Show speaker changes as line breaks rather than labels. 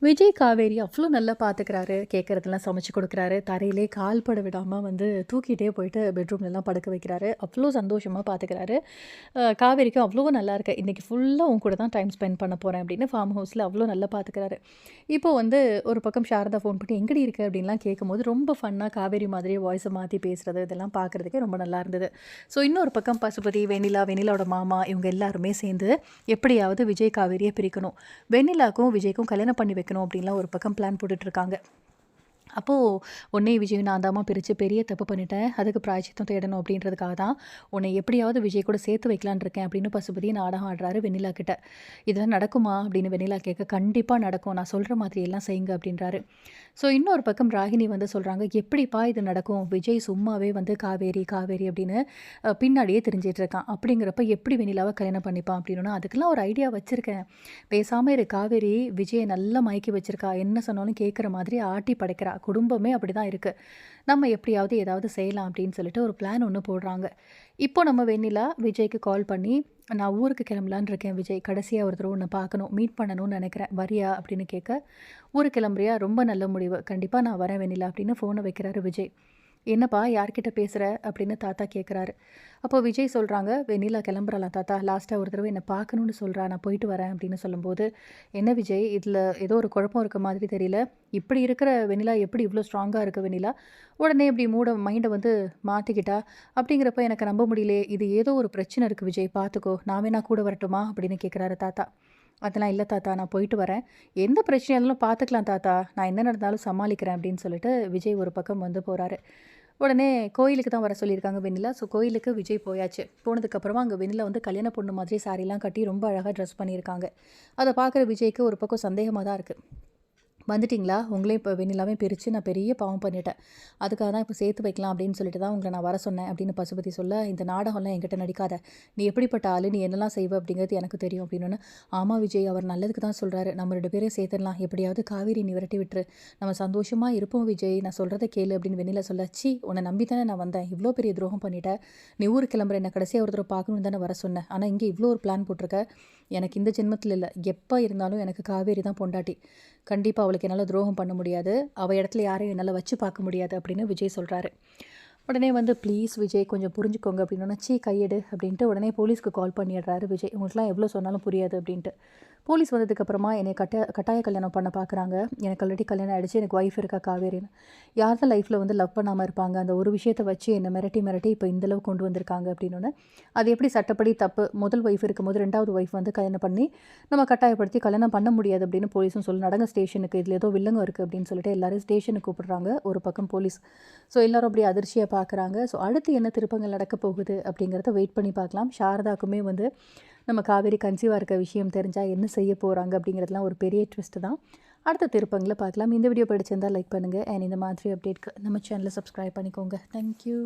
விஜய் காவேரி அவ்வளோ நல்லா பார்த்துக்கிறாரு. கேட்கறதெல்லாம் சமைச்சு கொடுக்குறாரு. தரையிலே கால் பட விடாம வந்து தூக்கிட்டே போயிட்டு பெட்ரூம்லலாம் படுக்க வைக்கிறாரு. அவ்வளோ சந்தோஷமா பார்த்துக்கிறாரு. காவேரிக்கும் அவ்வளோ நல்லாயிருக்கு. "இன்னைக்கு ஃபுல்லா உன் கூட தான் டைம் ஸ்பெண்ட் பண்ண போறேன்" அப்படின்னு ஃபார்ம் ஹவுஸ்ல அவ்வளோ நல்லா பார்த்துக்கிறாரு. இப்போ வந்து ஒரு பக்கம் சாரதா ஃபோன் பண்ணி "எங்கடி இருக்க?" அப்படின்லாம் கேட்கும்போது ரொம்ப ஃபன்னா காவேரி மாதிரியே வாய்ஸை மாத்தி பேசுறது, இதெல்லாம் பார்க்குறதுக்கே ரொம்ப நல்லா இருந்தது. ஸோ இன்னொரு பக்கம் பசுபதி, வெண்ணிலா, வெண்ணிலாவோட மாமா இவங்க எல்லாருமே சேர்ந்து எப்படியாவது விஜய் காவேரியை பிரிக்கணும். வெண்ணிலாக்கும் விஜய்க்கும் கல்யாணம் பண்ணி வைக்கணும் அப்படின்லாம் ஒரு பக்கம் பிளான் போட்டுட்ருக்காங்க. அப்போது உன்னையும் விஜயும் நான் தாம்மா பிரித்து பெரிய தப்பு பண்ணிட்டேன். அதுக்கு பிராயச்சித்தம் தேடணும் அப்படின்றதுக்காக தான் உன்னை எப்படியாவது விஜய் கூட சேர்த்து வைக்கலான்னு இருக்கேன் அப்படின்னு பசுபதி நாடகம் ஆடுறாரு வெண்ணிலா கிட்ட. இதெல்லாம் நடக்குமா அப்படின்னு வெண்ணிலா கேட்க, கண்டிப்பாக நடக்கும், நான் சொல்கிற மாதிரி எல்லாம் செய்யுங்க அப்படின்றாரு. ஸோ இன்னொரு பக்கம் ராகினி வந்து சொல்கிறாங்க, எப்படிப்பா இது நடக்கும்? விஜய் சும்மாவே வந்து காவேரி காவேரி அப்படின்னு பின்னாடியே தெரிஞ்சிட்டு இருக்கான். அப்படிங்கிறப்ப எப்படி வெண்ணிலாவை கல்யாணம் பண்ணிப்பான் அப்படின்னா, அதுக்கெல்லாம் ஒரு ஐடியா வச்சுருக்கேன். பேசாமல் இரு. காவேரி விஜயை நல்லா மயக்கி வச்சிருக்கா. என்ன சொன்னாலும் கேட்குற மாதிரி ஆட்டி படைக்கிறா. குடும்பமே அப்படி தான் இருக்குது. நம்ம எப்படியாவது ஏதாவது செய்யலாம் அப்படின்னு சொல்லிட்டு ஒரு பிளான் ஒன்று போடுறாங்க. இப்போ நம்ம வெண்ணிலா விஜய்க்கு கால் பண்ணி, நான் ஊருக்கு கிளம்பலான்னு இருக்கேன் விஜய். கடைசியாக ஒரு தடவை உன்னை பார்க்கணும், மீட் பண்ணணும்னு நினைக்கிறேன். வரியா அப்படின்னு கேட்க, ஊருக்கு கிளம்புறியா? ரொம்ப நல்ல முடிவு. கண்டிப்பாக நான் வரேன் வெண்ணிலா அப்படின்னு ஃபோனை வைக்கிறாரு விஜய். என்னப்பா யார்கிட்ட பேசுகிற அப்படின்னு தாத்தா கேட்குறாரு. அப்போ விஜய் சொல்கிறாங்க, வெண்ணிலா கிளம்புறலாம் தாத்தா, லாஸ்ட்டாக ஒரு தடவை என்னை பார்க்கணுன்னு சொல்கிறா, நான் போயிட்டு வரேன் அப்படின்னு சொல்லும்போது, என்ன விஜய் இதில் ஏதோ ஒரு குழப்பம் இருக்க மாதிரி தெரியல. இப்படி இருக்கிற வெண்ணிலா எப்படி இவ்வளோ ஸ்ட்ராங்காக இருக்க வெண்ணிலா உடனே இப்படி மைண்டை வந்து மாற்றிக்கிட்டா அப்படிங்கிறப்ப எனக்கு நம்ப முடியலையே. இது ஏதோ ஒரு பிரச்சனை இருக்குது விஜய், பார்த்துக்கோ, நான் வேணா கூட வரட்டுமா அப்படின்னு கேட்குறாரு தாத்தா. அதெல்லாம் இல்லை தாத்தா, நான் போயிட்டு வரேன். எந்த பிரச்சனையா இருந்தாலும் பார்த்துக்கலாம் தாத்தா, நான் என்ன நடந்தாலும் சமாளிக்கிறேன் அப்படின்னு சொல்லிட்டு விஜய் ஒரு பக்கம் வந்து போகிறாரு. உடனே கோயிலுக்கு தான் வர சொல்லியிருக்காங்க வெண்ணிலா. ஸோ கோயிலுக்கு விஜய் போயாச்சு. போனதுக்கப்புறமா அங்கே வெண்ணிலா வந்து கல்யாண பொண்ணு மாதிரி சாரீலாம் கட்டி ரொம்ப அழகாக ட்ரெஸ் பண்ணியிருக்காங்க. அதை பார்க்குற விஜய்க்கு ஒரு பக்கம் சந்தேகமாக தான் இருக்குது. வந்துட்டிங்களா? உங்களையும் இப்போ வெண்ணிலாவே பிரித்து நான் பெரிய பாவம் பண்ணிட்டேன். அதுக்காக தான் இப்போ சேர்த்து வைக்கலாம் அப்படின்னு சொல்லிட்டு தான் உங்களை நான் வர சொன்னேன் அப்படின்னு பசுபதி சொல்ல, இந்த நாடகம்லாம் என்கிட்ட நடிக்காத. நீ எப்படிப்பட்ட ஆளு, நீ என்னெல்லாம் செய்வ அப்படிங்கிறது எனக்கு தெரியும் அப்படின்னு. ஆமாம் விஜய், அவர் நல்லதுக்கு தான் சொல்கிறாரு. நம்ம 2 பேரையும் சேர்த்துடலாம். எப்படியாவது காவேரி நீ விரட்டி விட்டுரு. நம்ம சந்தோஷமாக இருப்போம் விஜய். நான் சொல்கிறத கேளு அப்படின்னு வெண்ணிலா சொல்ல, ச்சீ உன்னை நம்பி தானே நான் வந்தேன். இவ்வளோ பெரிய துரோகம் பண்ணிட்டேன். நீ ஊருக்கு கிளம்புற, என்ன கடைசியாக ஒரு தடவை பார்க்கணுன்னு தானே வர சொன்னேன். ஆனால் இங்கே இவ்வளோ ஒரு பிளான் போட்டிருக்க. எனக்கு இந்த ஜென்மத்தில் இல்லை, எப்போ இருந்தாலும் எனக்கு காவேரி தான் பொண்டாட்டி. கண்டிப்பாக அவளுக்கு என்னால் துரோகம் பண்ண முடியாது. அவள் இடத்துல யாரையும் என்னால் வச்சு பார்க்க முடியாது அப்படின்னு விஜய் சொல்கிறாரு. உடனே வந்து ப்ளீஸ் விஜய் கொஞ்சம் புரிஞ்சுக்கோங்க அப்படின்னோடனே, கையெடு அப்படின்ட்டு உடனே போலீஸ்க்கு கால் பண்ணிடுறாரு விஜய். உங்களுக்குலாம் எவ்வளோ சொன்னாலும் புரியாது அப்படின்ட்டு. போலீஸ் வந்ததுக்கப்புறமா என்னை கட்டாய கல்யாணம் பண்ண பார்க்குறாங்க. எனக்கு ஆல்ரெடி கல்யாணம் ஆகிடுச்சு, எனக்கு ஒய்ஃப் இருக்கா காவேரின்னு. யார் தான் லைஃப்பில் வந்து லவ் பண்ணாமல் இருப்பாங்க? அந்த ஒரு விஷயத்தை வச்சு என்னை மிரட்டி மிரட்டி இப்போ இந்தளவு கொண்டு வந்திருக்காங்க அப்படின்னோடனே, அது எப்படி சட்டப்படி தப்பு? முதல் ஒய்ஃப் இருக்கும்போது 2வது ஒய்ஃப் வந்து கல்யாணம் பண்ணி நம்ம கட்டாயப்படுத்தி கல்யாணம் பண்ண முடியாது அப்படின்னு போலீஸும் சொல்லி, நடங்க ஸ்டேஷனுக்கு, இதில் ஏதோ வில்லங்க இருக்குது அப்படின்னு சொல்லிட்டு எல்லாரையும் ஸ்டேஷனுக்கு கூப்பிடுறாங்க ஒரு பக்கம் போலீஸ். ஸோ எல்லோரும் அப்படியே அதிர்ச்சியாக பார்க்குறாங்க. ஸோ அடுத்து என்ன திருப்பங்கள் நடக்க போகுது அப்படிங்கிறத வெயிட் பண்ணி பார்க்கலாம். சாரதாக்குமே வந்து நம்ம காவேரி கன்சீவாக இருக்க விஷயம் தெரிஞ்சால் என்ன செய்ய போகிறாங்க அப்படிங்கிறதுலாம் ஒரு பெரிய ட்விஸ்ட்டு தான். அடுத்த திருப்பங்களை பார்க்கலாம். இந்த வீடியோ பிடிச்சிருந்தால் லைக் பண்ணுங்கள். அண்ட் இந்த மாதிரி அப்டேட்க்கு நம்ம சேனலை சப்ஸ்கிரைப் பண்ணிக்கோங்க. தேங்க்யூ.